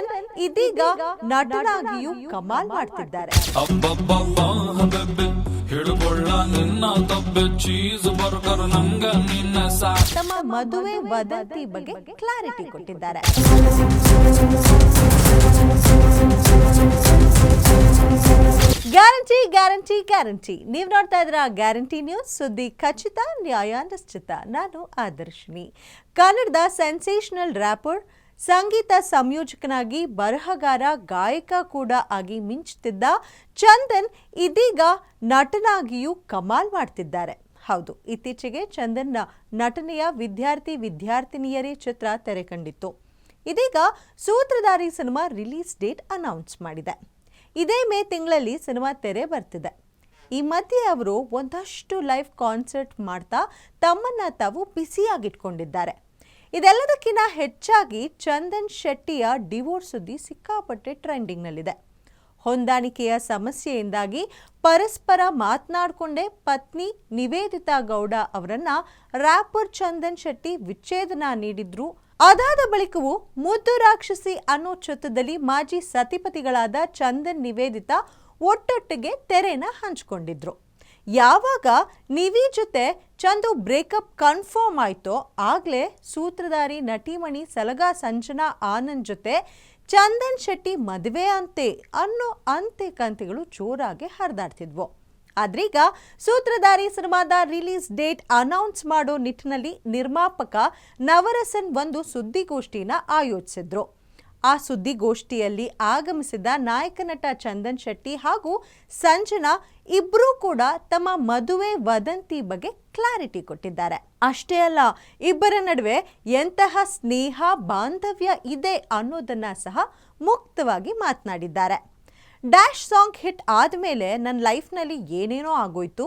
ಚಂದನ್ ಇದೀಗ ನಟನಾಗಿಯೂ ಕಮಾಲ್ ಮಾಡ್ತಿದ್ದಾರೆ. ತಮ್ಮ ಮದುವೆ ವದಂತಿ ಬಗ್ಗೆ ಕ್ಲಾರಿಟಿ ಕೊಟ್ಟಿದ್ದಾರೆ. Guarantee guarantee guarantee. ನೀವು ನೋಡ್ತಾ ಇದ್ರ ಗ್ಯಾರಂಟಿ ನ್ಯೂಸ್, ಸುದ್ದಿ ಖಚಿತ, ನ್ಯಾಯ ನಿಶ್ಚಿತ. ನಾನು ಆದರ್ಶಿನಿ. ಕನ್ನಡದ ಸೆನ್ಸೇಷನಲ್ ರ್ಯಾಪರ್, ಸಂಗೀತ ಸಂಯೋಜಕನಾಗಿ, ಬರಹಗಾರ, ಗಾಯಕ ಕೂಡ ಆಗಿ ಮಿಂಚುತ್ತಿದ್ದ ಚಂದನ್ ಇದೀಗ ನಟನಾಗಿಯೂ ಕಮಾಲ್ ಮಾಡ್ತಿದ್ದಾರೆ. ಹೌದು, ಇತ್ತೀಚೆಗೆ ಚಂದನ್ನ ನಟನೆಯ ವಿದ್ಯಾರ್ಥಿನಿಯರೇ ಚಿತ್ರ ತೆರೆ ಕಂಡಿತ್ತು. ಇದೀಗ ಸೂತ್ರಧಾರಿ ಸಿನಿಮಾ ರಿಲೀಸ್ ಡೇಟ್ ಅನೌನ್ಸ್ ಮಾಡಿದೆ. ಇದೇ ಮೇ ತಿಂಗಳಲ್ಲಿ ಸಿನಿಮಾ ತೆರೆ ಬರ್ತಿದೆ. ಈ ಮಧ್ಯೆ ಅವರು ಒಂದಷ್ಟು ಲೈವ್ ಕಾನ್ಸರ್ಟ್ ಮಾಡ್ತಾ ತಮ್ಮನ್ನ ತಾವು ಬಿಸಿಯಾಗಿಟ್ಕೊಂಡಿದ್ದಾರೆ. ಇದೆಲ್ಲದಕ್ಕಿಂತ ಹೆಚ್ಚಾಗಿ ಚಂದನ್ ಶೆಟ್ಟಿಯ ಡಿವೋರ್ಸ್ ಸುದ್ದಿ ಸಿಕ್ಕಾಪಟ್ಟೆ ಟ್ರೆಂಡಿಂಗ್ನಲ್ಲಿದೆ. ಹೊಂದಾಣಿಕೆಯ ಸಮಸ್ಯೆಯಿಂದಾಗಿ ಪರಸ್ಪರ ಮಾತನಾಡಿಕೊಂಡೇ ಪತ್ನಿ ನಿವೇದಿತಾ ಗೌಡ ಅವರನ್ನ ರ್ಯಾಪರ್ ಚಂದನ್ ಶೆಟ್ಟಿ ವಿಚ್ಛೇದನ ನೀಡಿದ್ರು. ಅದಾದ ಬಳಿಕವೂ ಮುದ್ದು ರಾಕ್ಷಸಿ ಅನ್ನೋ ಚಿತ್ರದಲ್ಲಿ ಮಾಜಿ ಸತಿಪತಿಗಳಾದ ಚಂದನ್ ನಿವೇದಿತಾ ಒಟ್ಟೊಟ್ಟಿಗೆ ತೆರೆನ ಹಂಚಿಕೊಂಡಿದ್ರು. ಯಾವಾಗ ನಿವಿ ಜೊತೆ ಚಂದು ಬ್ರೇಕಪ್ ಕನ್ಫರ್ಮ್ ಆಯ್ತೋ ಆಗ್ಲೇ ಸೂತ್ರಧಾರಿ ನಟಿಮಣಿ ಸಲಗಾ ಸಂಜನಾ ಆನಂದ್ ಜೊತೆ ಚಂದನ್ ಶೆಟ್ಟಿ ಮದುವೆ ಅಂತೆ ಅನ್ನೋ ಅಂತೆ ಕಂತೆಗಳು ಜೋರಾಗಿ ಹರಿದಾಡ್ತಿದ್ವು. ಆದ್ರೀಗ ಸೂತ್ರಧಾರಿ ಸಿನಿಮಾದ ರಿಲೀಸ್ ಡೇಟ್ ಅನೌನ್ಸ್ ಮಾಡೋ ನಿಟ್ಟಿನಲ್ಲಿ ನಿರ್ಮಾಪಕ ನವರಸನ್ ಒಂದು ಸುದ್ದಿಗೋಷ್ಠಿನ ಆಯೋಜಿಸಿದ್ರು. ಆ ಸುದ್ದಿಗೋಷ್ಠಿಯಲ್ಲಿ ಆಗಮಿಸಿದ ನಾಯಕ ನಟ ಚಂದನ್ ಶೆಟ್ಟಿ ಹಾಗೂ ಸಂಜನಾ ಇಬ್ಬರೂ ಕೂಡ ತಮ್ಮ ಮದುವೆ ವದಂತಿ ಬಗ್ಗೆ ಕ್ಲಾರಿಟಿ ಕೊಟ್ಟಿದ್ದಾರೆ. ಅಷ್ಟೇ ಅಲ್ಲ, ಇಬ್ಬರ ನಡುವೆ ಎಂತಹ ಸ್ನೇಹ ಬಾಂಧವ್ಯ ಇದೆ ಅನ್ನೋದನ್ನ ಸಹ ಮುಕ್ತವಾಗಿ ಮಾತನಾಡಿದ್ದಾರೆ. ಡ್ಯಾಶ್ ಸಾಂಗ್ ಹಿಟ್ ಆದಮೇಲೆ ನನ್ನ ಲೈಫ್ನಲ್ಲಿ ಏನೇನೋ ಆಗೋಯ್ತು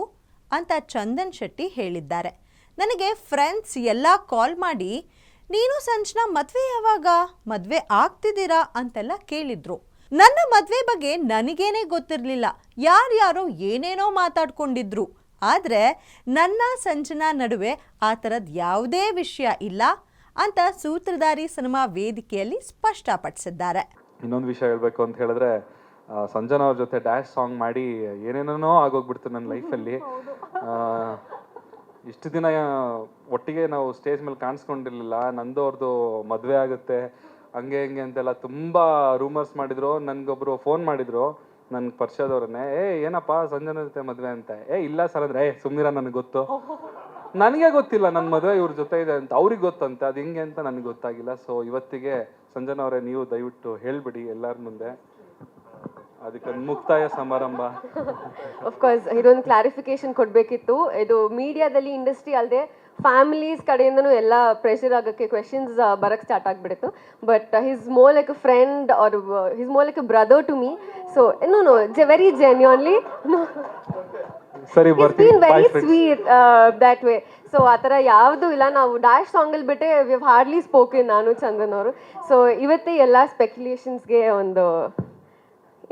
ಅಂತ ಚಂದನ್ ಶೆಟ್ಟಿ ಹೇಳಿದ್ದಾರೆ. ನನಗೆ ಫ್ರೆಂಡ್ಸ್ ಎಲ್ಲ ಕಾಲ್ ಮಾಡಿ ನೀನು ಸಂಜನಾ ಮದುವೆ ಯಾವಾಗ, ಮದುವೆ ಆಗ್ತಿದ್ದೀರಾ ಅಂತೆಲ್ಲ ಕೇಳಿದ್ರು. ನನ್ನ ಮದುವೆ ಬಗ್ಗೆ ನನಗೇನೇ ಗೊತ್ತಿರಲಿಲ್ಲ. ಯಾರ್ಯಾರೋ ಏನೇನೋ ಮಾತಾಡ್ಕೊಂಡಿದ್ರು. ಆದರೆ ನನ್ನ ಸಂಜನಾ ನಡುವೆ ಆ ಥರದ್ದು ಯಾವುದೇ ವಿಷಯ ಇಲ್ಲ ಅಂತ ಸೂತ್ರಧಾರಿ ಸಿನಿಮಾ ವೇದಿಕೆಯಲ್ಲಿ ಸ್ಪಷ್ಟಪಡಿಸಿದ್ದಾರೆ. ಇನ್ನೊಂದು ವಿಷಯ ಹೇಳ್ಬೇಕು ಅಂತ ಹೇಳಿದ್ರೆ, ಸಂಜನಾ ಅವ್ರ ಜೊತೆ ಡ್ಯಾಶ್ ಸಾಂಗ್ ಮಾಡಿ ಏನೇನೋ ಆಗೋಗ್ಬಿಡ್ತು ನನ್ನ ಲೈಫಲ್ಲಿ. ಇಷ್ಟು ದಿನ ಒಟ್ಟಿಗೆ ನಾವು ಸ್ಟೇಜ್ ಮೇಲೆ ಕಾಣಿಸ್ಕೊಂಡಿರ್ಲಿಲ್ಲ. ನಂದು ಅವ್ರದ್ದು ಮದುವೆ ಆಗುತ್ತೆ ಹಂಗೆ ಹಿಂಗೆ ಅಂತೆಲ್ಲ ತುಂಬ ರೂಮರ್ಸ್ ಮಾಡಿದ್ರು. ನನಗೊಬ್ರು ಫೋನ್ ಮಾಡಿದ್ರು, ನನ್ನ ಪರಿಚಯದವ್ರನ್ನೇ, ಏನಪ್ಪ ಸಂಜನಾ ಜೊತೆ ಮದುವೆ ಅಂತ. ಇಲ್ಲ ಸರ್ ಅಂದ್ರೆ, ಸುಮ್ಮನಿರ ನನಗೆ ಗೊತ್ತು, ನನಗೆ ಗೊತ್ತಿಲ್ಲ ನನ್ನ ಮದುವೆ ಇವ್ರ ಜೊತೆ ಇದೆ ಅಂತ, ಅವ್ರಿಗೆ ಗೊತ್ತಂತೆ, ಅದು ಹಿಂಗೆ ಅಂತ ನನಗೆ ಗೊತ್ತಾಗಿಲ್ಲ. ಸೊ ಇವತ್ತಿಗೆ ಸಂಜನಾ ಅವರೇ, ನೀವು ದಯವಿಟ್ಟು ಹೇಳ್ಬಿಡಿ ಎಲ್ಲರ ಮುಂದೆ, ಅದಕ್ಕೆ ಮುಕ್ತಾಯ ಸಮಾರಂಭ. ಆಫ್ಕೋರ್ಸ್ ಇದೊಂದು ಕ್ಲಾರಿಫಿಕೇಶನ್ ಕೊಡಬೇಕಿತ್ತು. ಇದು ಮೀಡಿಯಾದಲ್ಲಿ ಇಂಡಸ್ಟ್ರಿ ಅಲ್ಲದೆ ಫ್ಯಾಮಿಲೀಸ್ ಕಡೆಯಿಂದನೂ ಎಲ್ಲ ಪ್ರೆಷರ್ ಆಗೋಕ್ಕೆ ಕ್ವೆಶನ್ಸ್ ಬರೋಕ್ಕೆ ಸ್ಟಾರ್ಟ್ ಆಗಿಬಿಡ್ತು. But his more like a friend or his more like a brother to me. So no very genuinely very sweet that way. So ಆ ಥರ ಯಾವುದೂ ಇಲ್ಲ. ನಾವು ಡ್ಯಾಶ್ ಸಾಂಗಲ್ಲಿ ಬಿಟ್ಟೆ ವಿ ಹ್ಯಾವ್ ಹಾರ್ಡ್ಲಿ ಸ್ಪೋಕನ್, ನಾನು ಚಂದನ್ ಅವರು. ಸೊ ಇವತ್ತೇ ಎಲ್ಲ ಸ್ಪೆಕ್ಯುಲೇಷನ್ಸ್ಗೆ ಒಂದು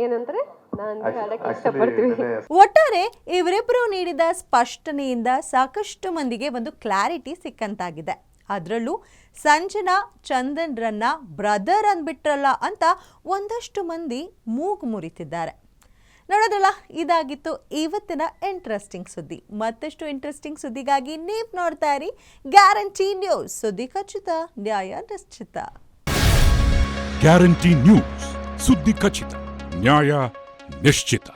ಏನಂತಾರೆ ಒಟ್ಟಾರೆ ಇವರಿಬ್ಬರು ನೀಡಿದ ಸ್ಪಷ್ಟನೆಯಿಂದ ಸಾಕಷ್ಟು ಮಂದಿಗೆ ಒಂದು ಕ್ಲಾರಿಟಿ ಸಿಕ್ಕಂತಾಗಿದೆ. ಅದರಲ್ಲೂ ಸಂಜನಾ ಚಂದನ್ ರನ್ನ ಬ್ರದರ್ ಅಂದ್ಬಿಟ್ರಲ್ಲ ಅಂತ ಒಂದಷ್ಟು ಮಂದಿ ಮೂಗು ಮುರಿತಿದ್ದಾರೆ. ನೋಡೋದಲ್ಲ, ಇದಾಗಿತ್ತು ಇವತ್ತಿನ ಇಂಟ್ರೆಸ್ಟಿಂಗ್ ಸುದ್ದಿ. ಮತ್ತಷ್ಟು ಇಂಟ್ರೆಸ್ಟಿಂಗ್ ಸುದ್ದಿಗಾಗಿ ನೀವು ನೋಡ್ತಾ ಇರಿ ಗ್ಯಾರಂಟಿ ನ್ಯೂಸ್, ಸುದ್ದಿ ಖಚಿತ, ನ್ಯಾಯ ನಿಶ್ಚಿತ. ಗ್ಯಾರಂಟಿ ನ್ಯೂಸ್, ಸುದ್ದಿ ಖಚಿತ, ನ್ಯಾಯ ನಿಶ್ಚಿತ.